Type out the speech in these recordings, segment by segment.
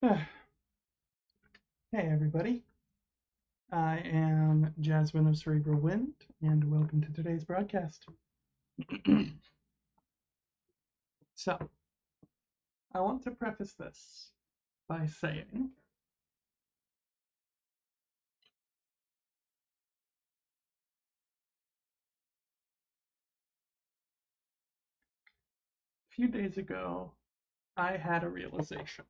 Hey everybody, I am Jasmine of Cerebral Wind, and welcome to today's broadcast. So, I want to preface this by saying a few days ago I had a realization,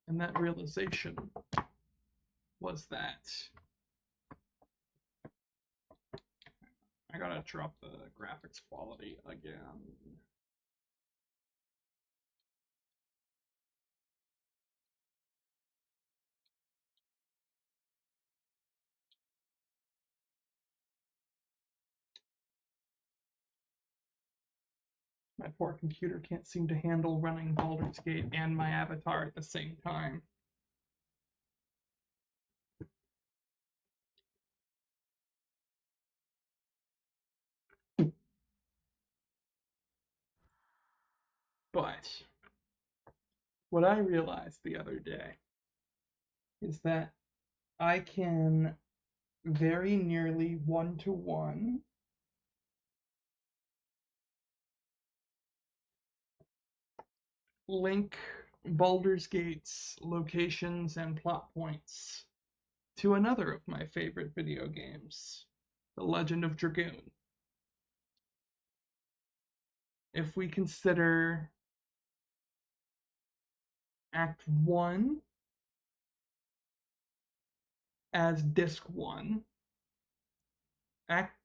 and that realization was that I gotta drop the graphics quality again. My poor computer can't seem to handle running Baldur's Gate and my avatar at the same time. But what I realized the other day is that I can very nearly one-to-one link Baldur's Gate's locations and plot points to another of my favorite video games, The Legend of Dragoon. If we consider Act 1 as Disc 1, Act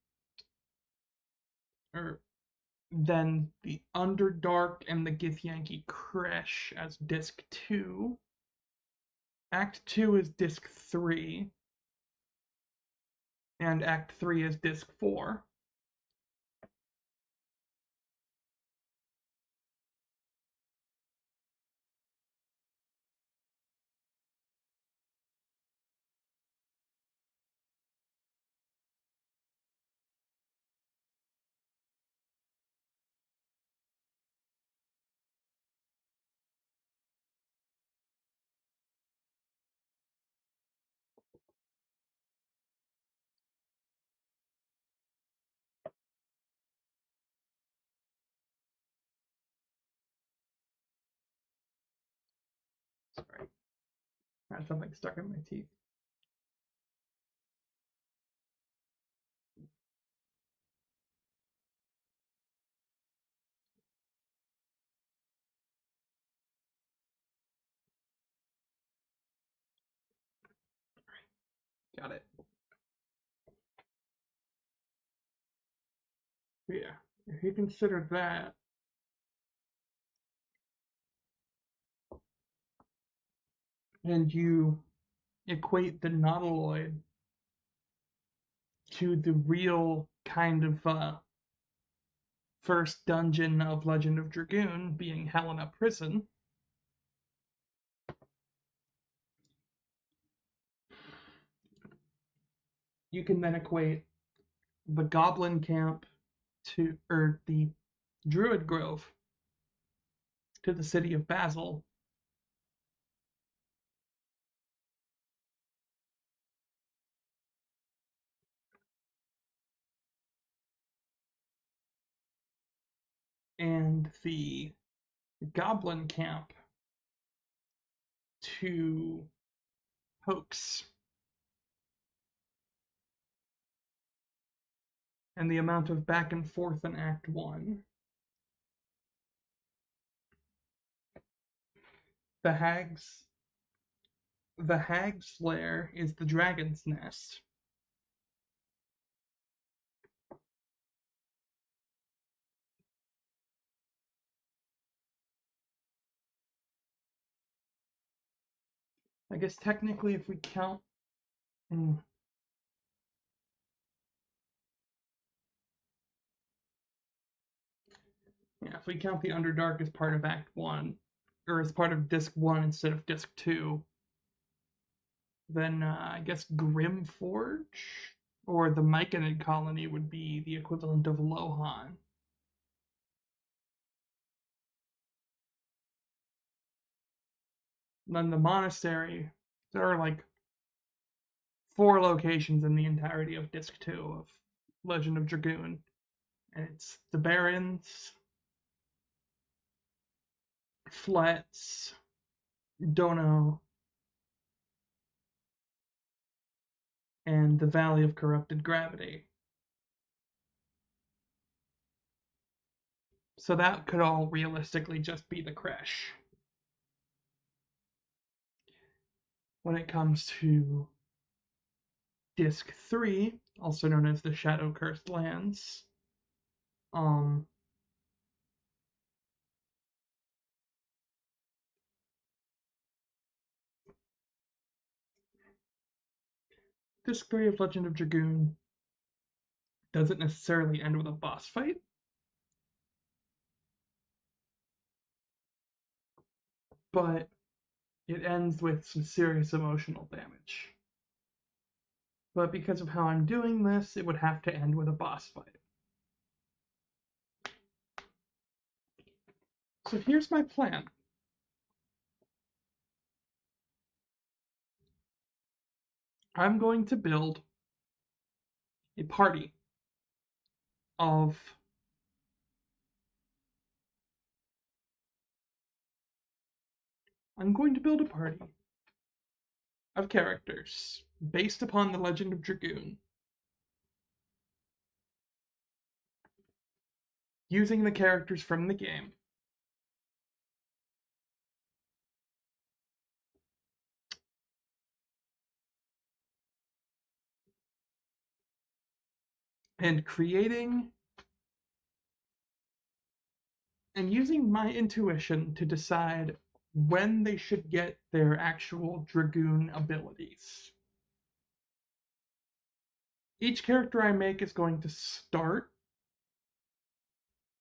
or then the Underdark and the Githyanki Crash as Disc 2, Act 2 is Disc 3, and Act 3 is Disc 4. Sorry, I had something stuck in my teeth. Got it. Yeah, if you consider that, and you equate the Nautiloid to the real kind of first dungeon of Legend of Dragoon being Helena Prison, you can then equate the Goblin Camp or the Druid Grove to the city of Basel. And the Goblin Camp to Hoax. And the amount of back and forth in Act 1. The Hag's the Hag's lair is the dragon's nest. I guess technically if we count yeah, if we count the Underdark as part of Act 1, or as part of Disc 1 instead of Disc 2, then I guess Grimforge or the Myconid colony would be the equivalent of Lohan. then the monastery. There are like 4 locations in the entirety of Disc 2 of Legend of Dragoon. And it's the Barrens, Flats, Dono, and the Valley of Corrupted Gravity. So that could all realistically just be the Kresh. When it comes to Disc 3, also known as the Shadow Cursed Lands, um, Disc 3 of Legend of Dragoon doesn't necessarily end with a boss fight, but it ends with some serious emotional damage. But because of how I'm doing this, it would have to end with a boss fight. So here's my plan. I'm going to build a party of characters based upon the Legend of Dragoon, using the characters from the game. And creating and using my intuition to decide when they should get their actual Dragoon abilities. Each character I make is going to start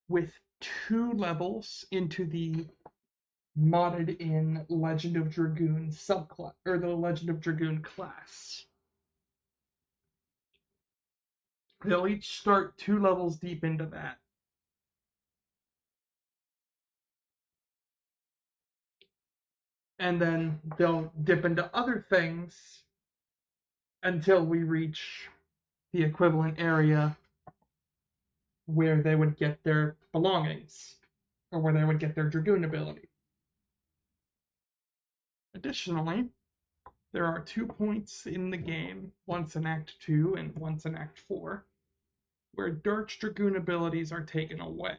with 2 levels into the modded in Legend of Dragoon subclass, or the Legend of Dragoon class. They'll each start 2 levels deep into that. And then they'll dip into other things until we reach the equivalent area where they would get their belongings, or where they would get their Dragoon ability. Additionally, there are 2 points in the game, once in Act 2 and once in Act 4, where Dark's Dragoon abilities are taken away.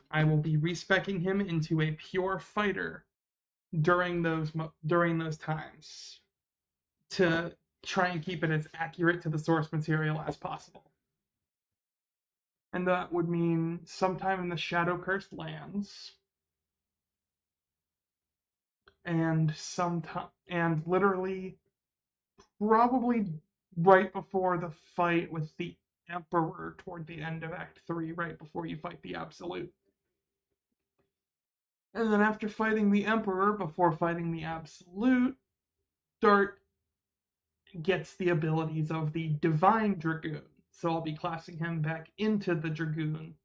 I will be respecking him into a pure fighter during those times to try and keep it as accurate to the source material as possible. And that would mean sometime in the Shadow Cursed Lands, and literally probably right before the fight with the Emperor toward the end of Act 3, right before you fight the Absolute. And then after fighting the Emperor, before fighting the Absolute, Dart gets the abilities of the Divine Dragoon. So I'll be classing him back into the Dragoon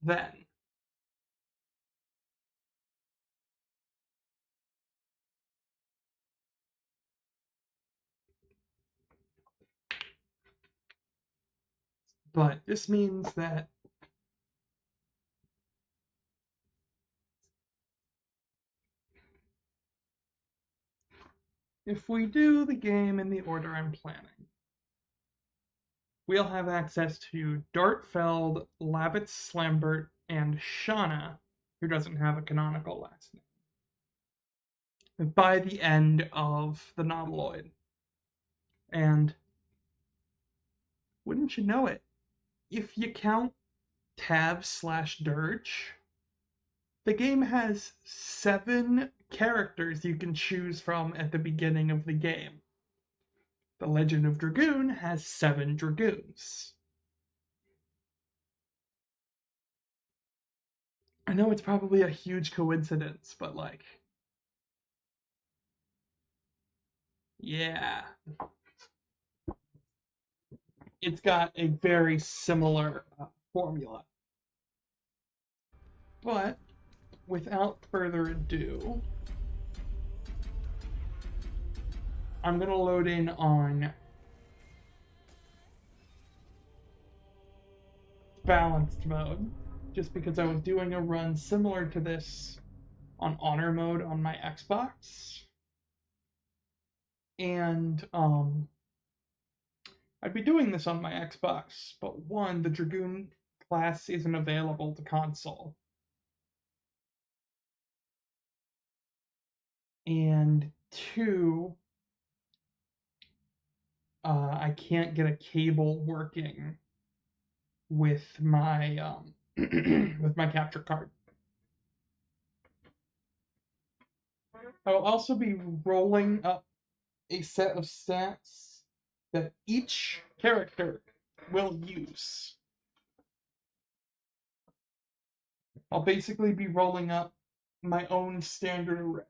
then. But this means that if we do the game in the order I'm planning, we'll have access to Dartfeld, Labbitz Slambert, and Shauna, who doesn't have a canonical last name, by the end of the Nautiloid. And wouldn't you know it, if you count Tav/Dirge, the game has 7 characters you can choose from at the beginning of the game. The Legend of Dragoon has 7 Dragoons. I know it's probably a huge coincidence, but like, yeah. It's got a very similar formula. But without further ado, I'm going to load in on balanced mode, just because I was doing a run similar to this on honor mode on my Xbox. And I'd be doing this on my Xbox, but one, the Dragoon class isn't available to console. And two, I can't get a cable working with my with my capture card. I will also be rolling up a set of stats that each character will use. I'll basically be rolling up my own standard array.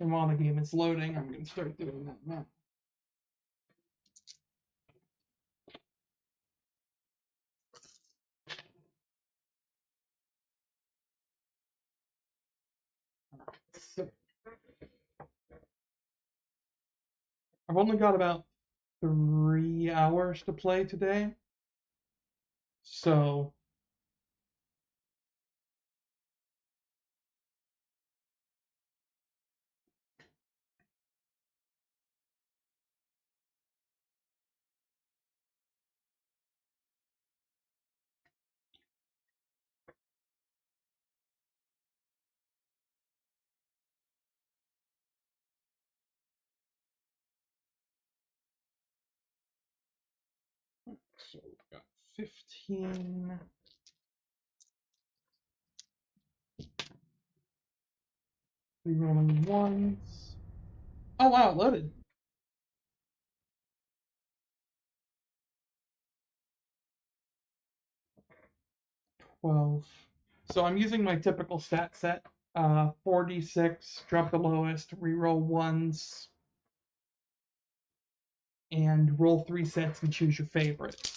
And while the game is loading, I'm going to start doing that now. So, I've only got about 3 hours to play today. So we've got 15. Rerolling ones. Oh wow, it loaded. 12. So I'm using my typical stat set. 4d6, drop the lowest, reroll ones, and roll 3 sets and choose your favorite.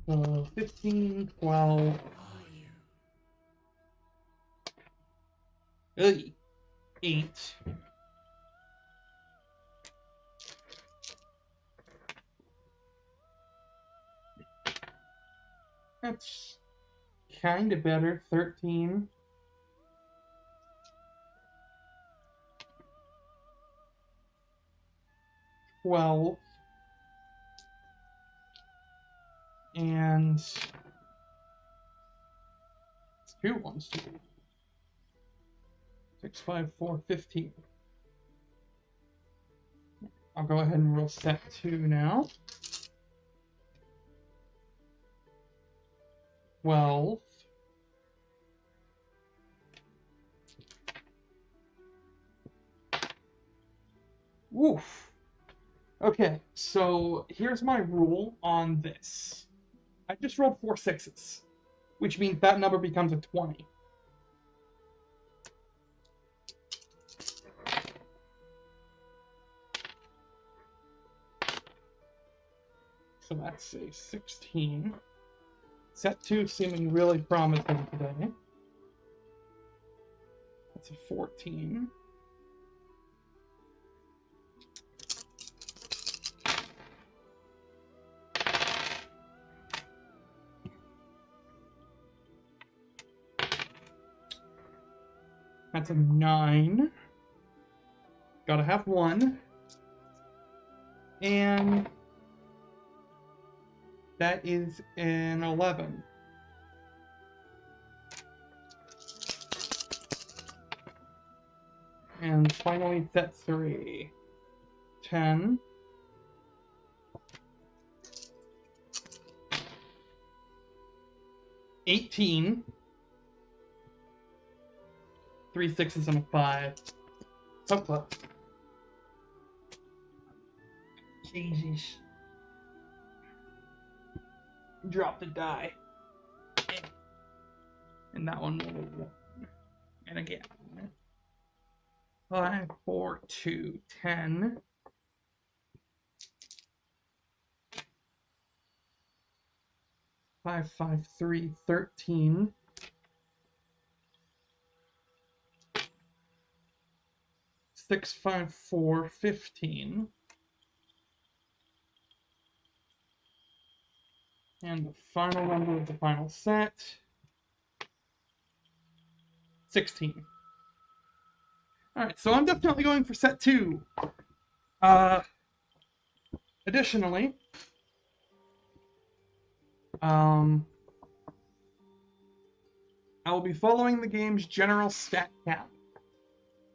So 15, 12. Ugh, 8. That's kind of better. 13. 12. And 2 ones. 6, 5, 4, 15. I'll go ahead and roll set 2 now. 12. Woof. Okay, so here's my rule on this. I just rolled 4 6s, which means that number becomes a 20. So that's a 16. Set 2 seeming really promising today. That's a 14. That's a 9. Gotta have 1. And that is an 11. And finally, set 3. 10. 18. 3 6s and a 5. So close. Jesus. Drop the die. And that one will 1. And again. 5, 4, 2, 10. 5, 5, 3, 13. Six, 5, 4, 15. And the final number of the final set, 16. Alright, so I'm definitely going for set 2. Additionally, I will be following the game's general stat cap.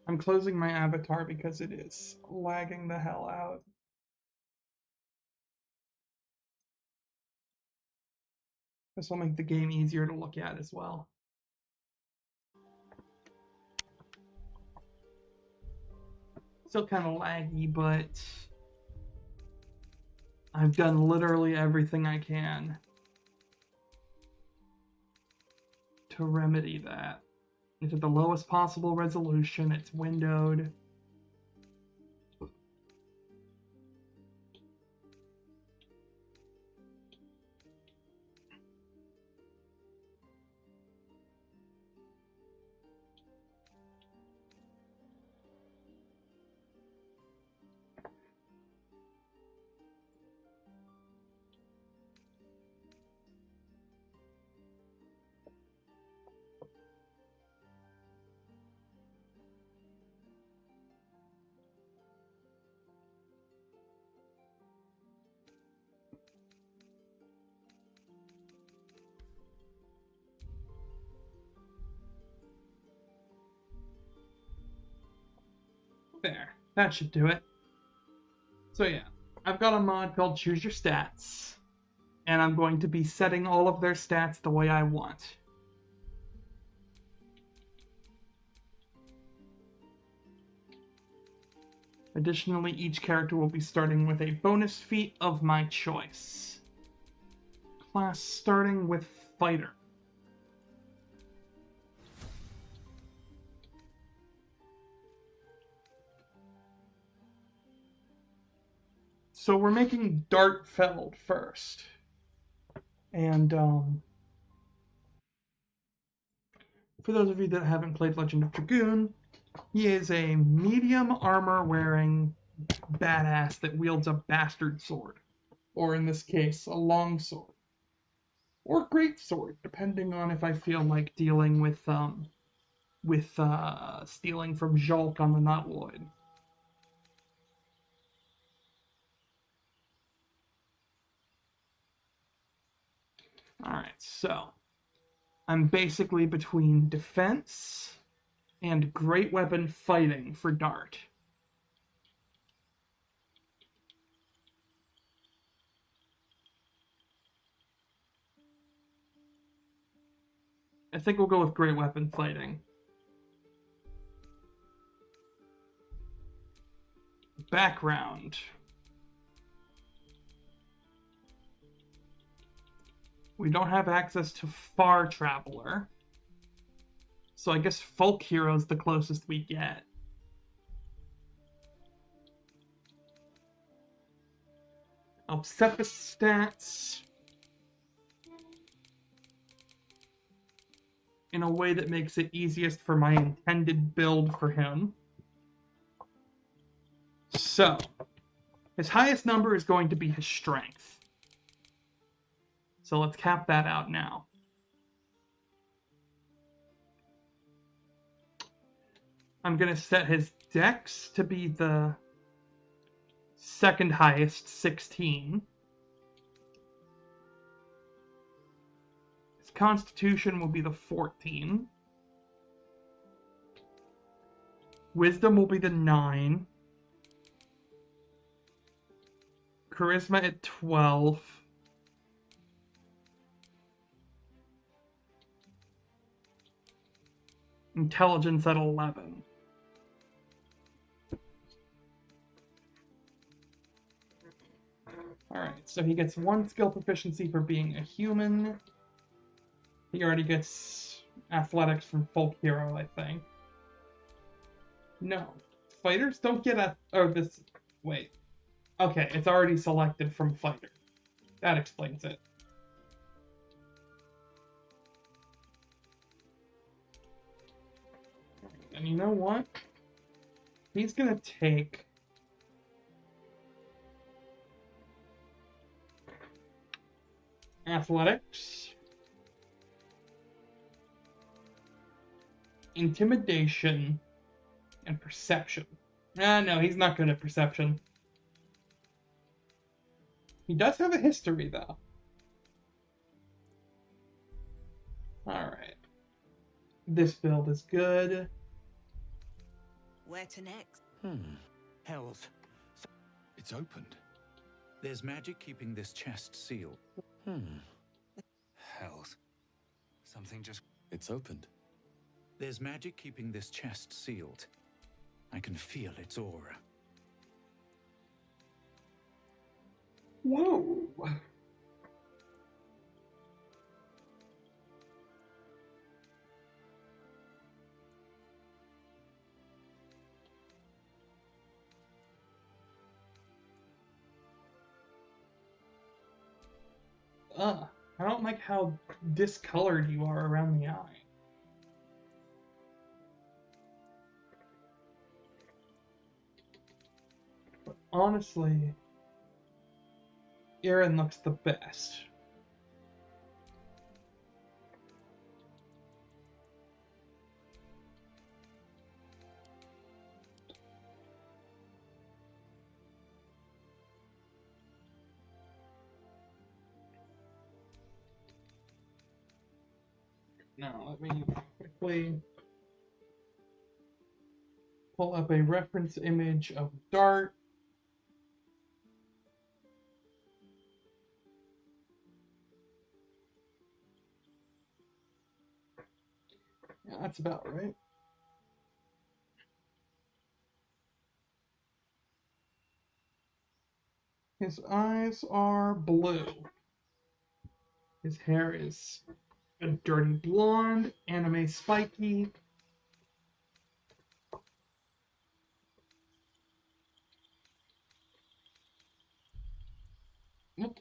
I'm closing my avatar because it is lagging the hell out. This will make the game easier to look at as well. Still kind of laggy, but I've done literally everything I can to remedy that. It's at the lowest possible resolution, it's windowed. There, that should do it. So yeah, I've got a mod called Choose Your Stats, and I'm going to be setting all of their stats the way I want. Additionally, each character will be starting with a bonus feat of my choice. Class starting with Fighter. So we're making Dartfeld first. And for those of you that haven't played Legend of Dragoon, he is a medium armor wearing badass that wields a bastard sword. Or in this case, a long sword. Or great sword, depending on if I feel like dealing with stealing from Jolk on the Nautiloid. Alright, so I'm basically between defense and great weapon fighting for Dart. I think we'll go with great weapon fighting. Background. We don't have access to Far Traveler. So I guess Folk Hero's the closest we get. I'll set the stats in a way that makes it easiest for my intended build for him. So, his highest number is going to be his strength. So let's cap that out now. I'm going to set his dex to be the second highest, 16. His constitution will be the 14. Wisdom will be the 9. Charisma at 12. Intelligence at 11. Alright, so he gets 1 skill proficiency for being a human. He already gets athletics from Folk Hero, I think. No. Fighters don't get a... Oh, this... Wait. Okay, it's already selected from Fighter. That explains it. And you know what? He's gonna take athletics, intimidation, and perception. No, he's not good at perception. He does have a history, though. Alright. This build is good. Where to next? Hells. It's opened. There's magic keeping this chest sealed. Hells. Something just... It's opened. There's magic keeping this chest sealed. I can feel its aura. Whoa. I don't like how discolored you are around the eye. But honestly, Aaron looks the best. Now, let me quickly pull up a reference image of Dart. Yeah, that's about right. His eyes are blue. His hair is a dirty blonde, anime spiky. Oop,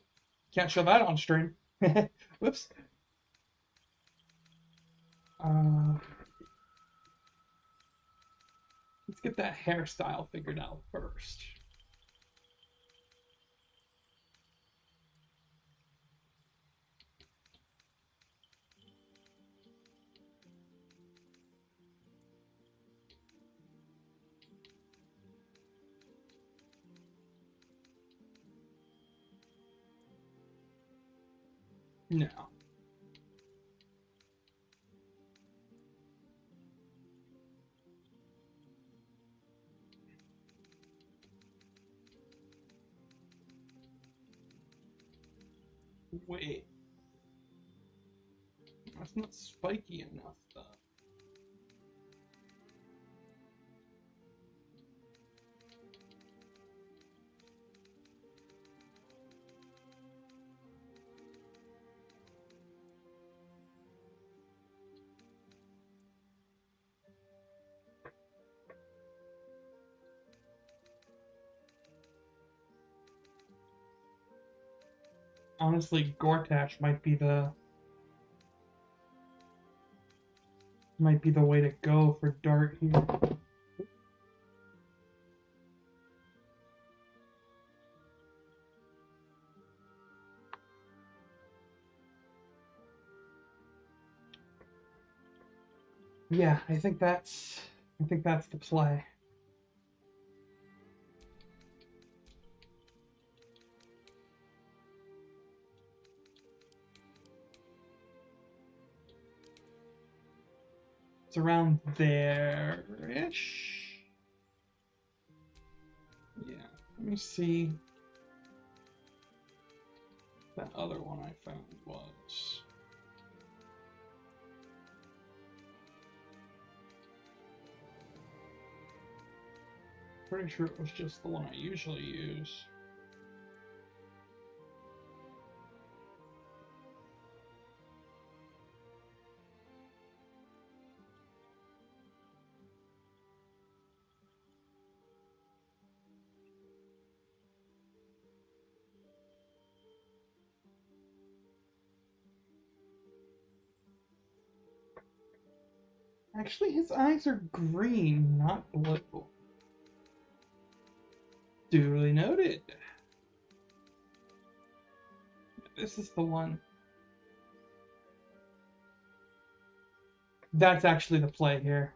can't show that on stream. Whoops. Let's get that hairstyle figured out first. No. Wait. That's not spiky enough, though. Honestly, Gortash might be the way to go for Dart here. Yeah, I think that's the play. It's around there-ish. Yeah, let me see. That other one I found was... Pretty sure it was just the one I usually use. Actually, his eyes are green, not blue. Duly noted. This is the one. That's actually the play here.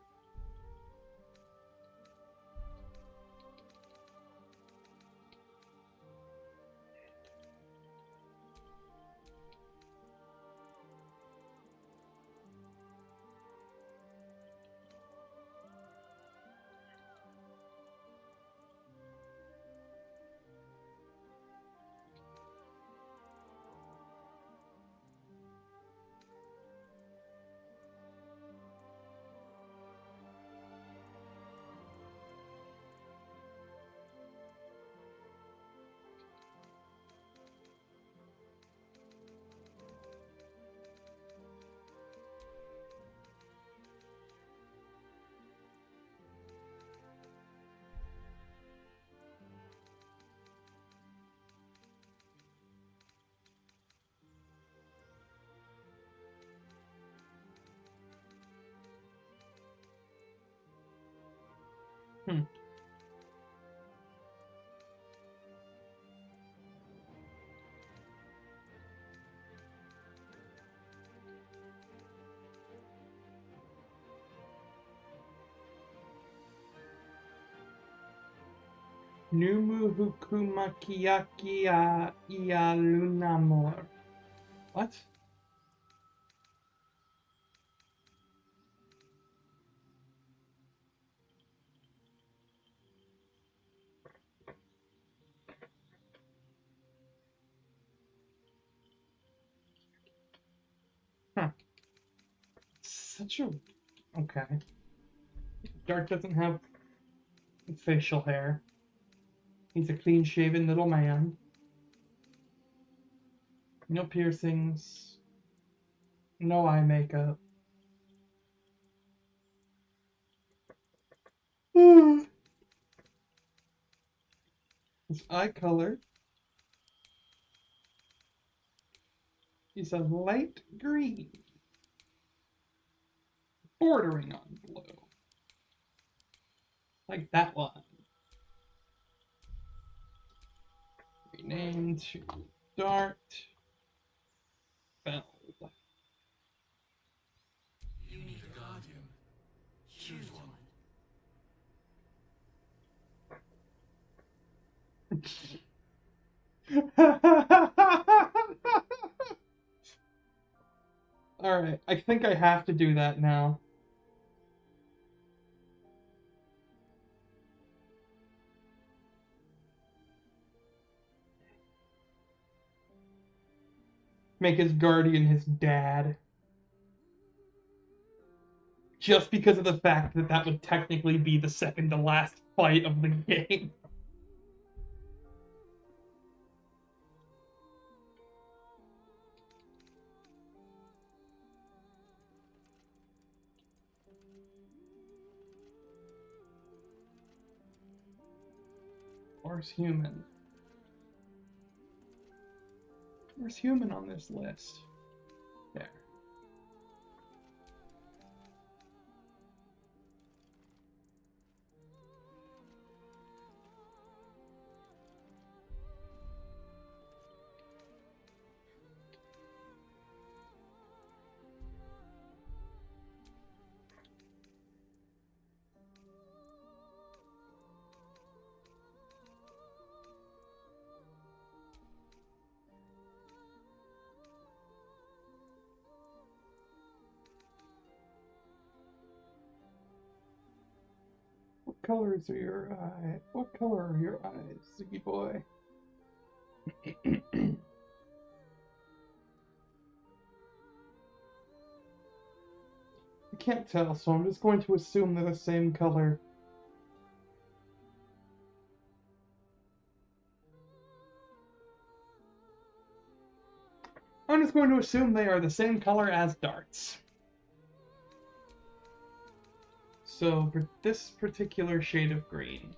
Hmm. Numu hukumakiyaki ialunamor. What? Huh. Such a... Okay. Dark doesn't have facial hair. He's a clean-shaven little man. No piercings. No eye makeup. His eye color is a light green, bordering on blue. Like that one. Rename to Dart Feld. You need a guardian. Choose one. Alright, I think I have to do that now. Make his guardian his dad. Just because of the fact that that would technically be the second to last fight of the game. Where's human? Where's human on this list? There. What colors are your eyes? What color are your eyes, Ziggy boy? I can't tell, so I'm just going to assume they're the same color. I'm just going to assume they are the same color as darts. So, for this particular shade of green,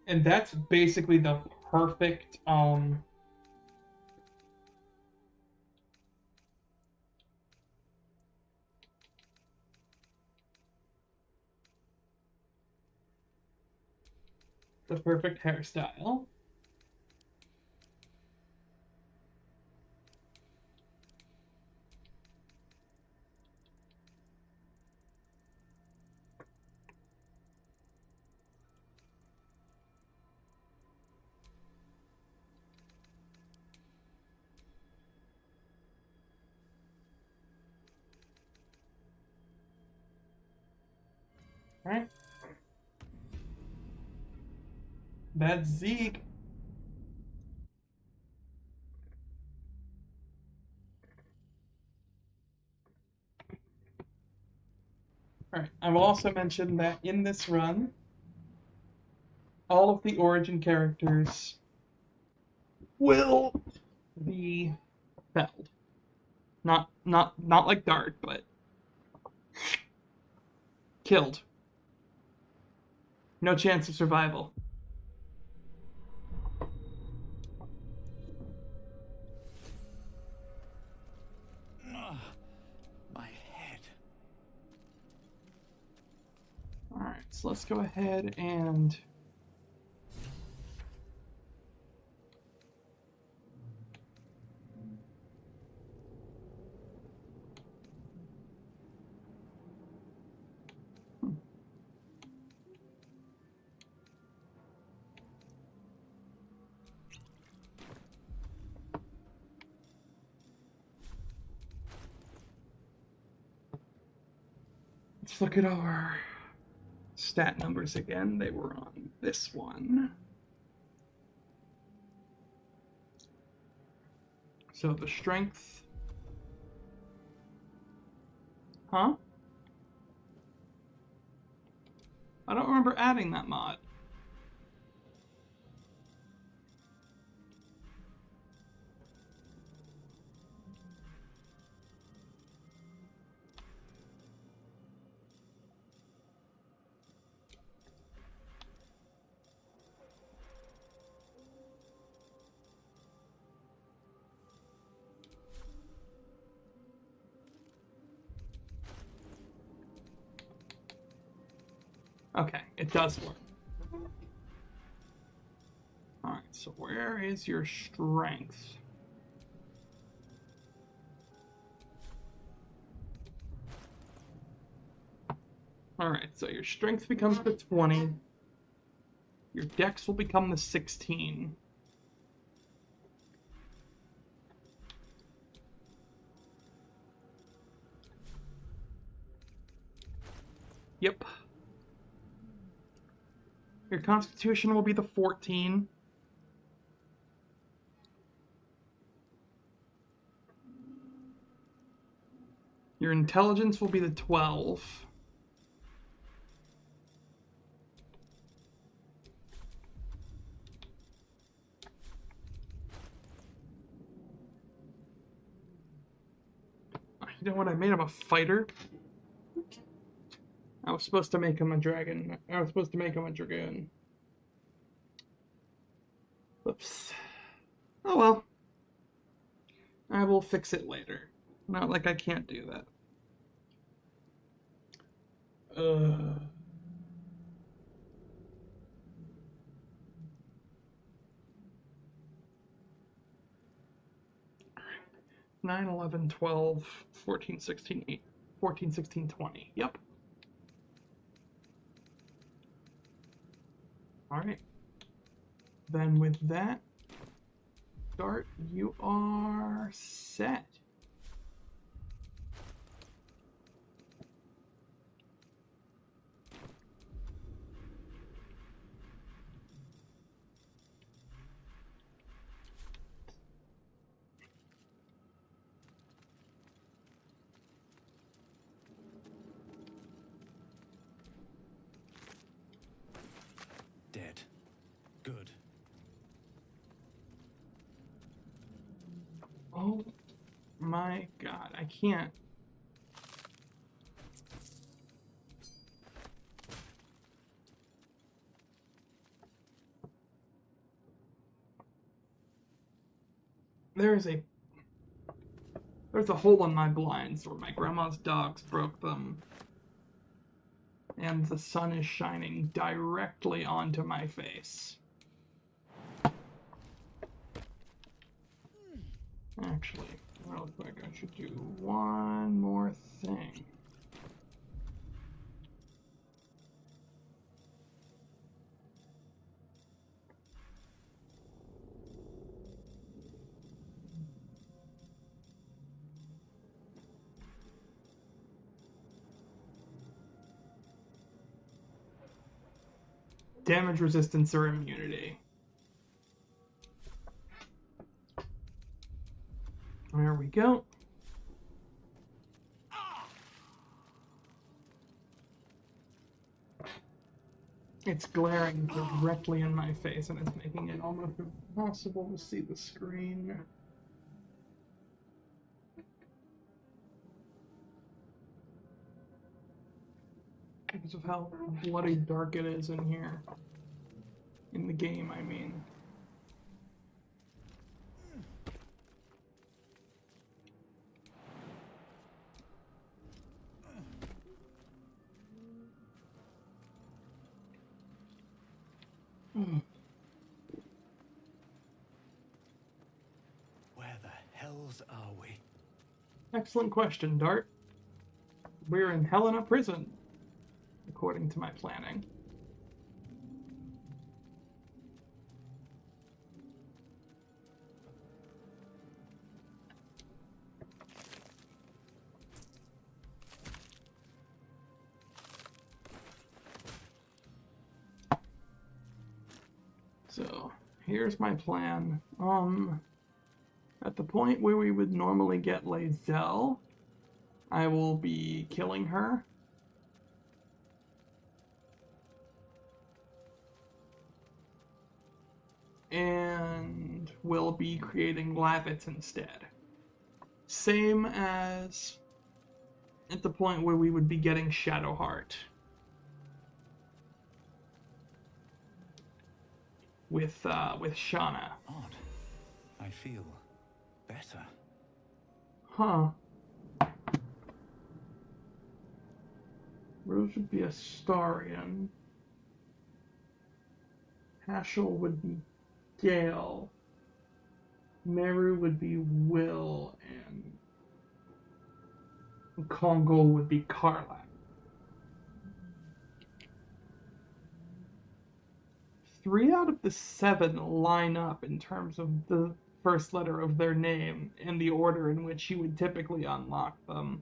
And that's basically the perfect hairstyle. Right? That's Zeke. Alright, I will also mention that in this run, all of the origin characters will be felled. Not like Dart, but killed. No chance of survival. My head. Alright, so let's go ahead and let's look at our stat numbers again. They were on this one. So the strength. Huh? I don't remember adding that mod. Okay, it does work. Alright, so where is your strength? Alright, so your strength becomes the 20. Your dex will become the 16. Yep. Your constitution will be the 14. Your intelligence will be the 12. You know what? I made him a fighter. I was supposed to make him a dragon. I was supposed to make him a dragoon. Oops. Oh well. I will fix it later. Not like I can't do that. 9, 11, 12, 14, 16, 8, 14, 16, 20. Yep. Alright. Then with that, Dart, you are set. Dead. Good. Oh my god, I can't. There's a hole in my blinds where my grandma's dogs broke them, and the sun is shining directly onto my face. Actually, real quick, I should do one more thing. Damage resistance or immunity. There we go. It's glaring directly in my face and it's making it almost impossible to see the screen. Because of how bloody dark it is in here. In the game, I mean. Where the hells are we? Excellent question, Dart. We're in Helena Prison, according to my planning. So, here's my plan. At the point where we would normally get Lae'zel, I will be killing her. And we'll be creating Lavitz instead. Same as at the point where we would be getting Shadowheart. With Shauna. Odd. I feel better. Huh. Rose would be Astarion. Hashel would be Gale. Meru would be Will, and Kongol would be Karlach. 3 out of the 7 line up in terms of the first letter of their name and the order in which you would typically unlock them.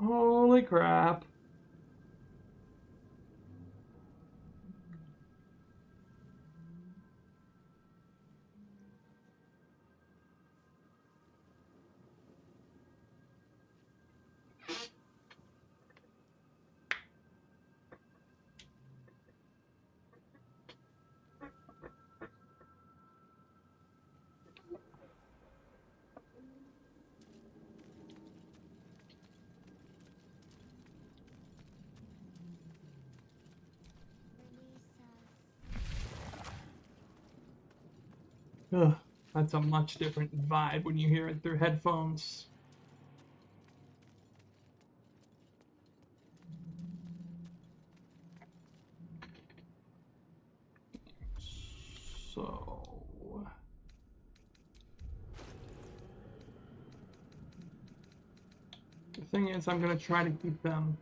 Holy crap. Ugh, that's a much different vibe when you hear it through headphones. So... the thing is, I'm going to try to keep them...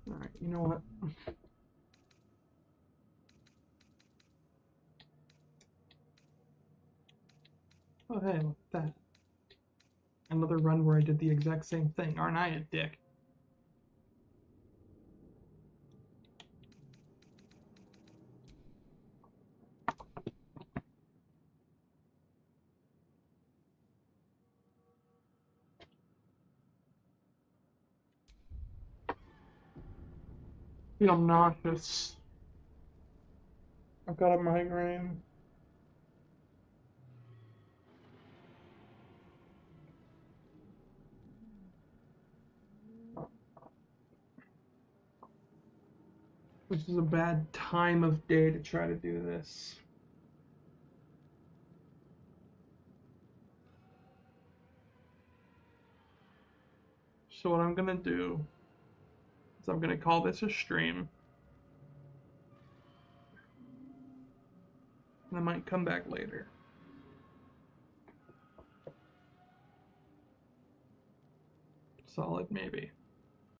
Alright, you know what? Oh, hey, look at that. Another run where I did the exact same thing. Aren't I a dick? Feel nauseous. I've got a migraine. Which is a bad time of day to try to do this. So what I'm gonna do is I'm gonna call this a stream. And I might come back later. Solid maybe.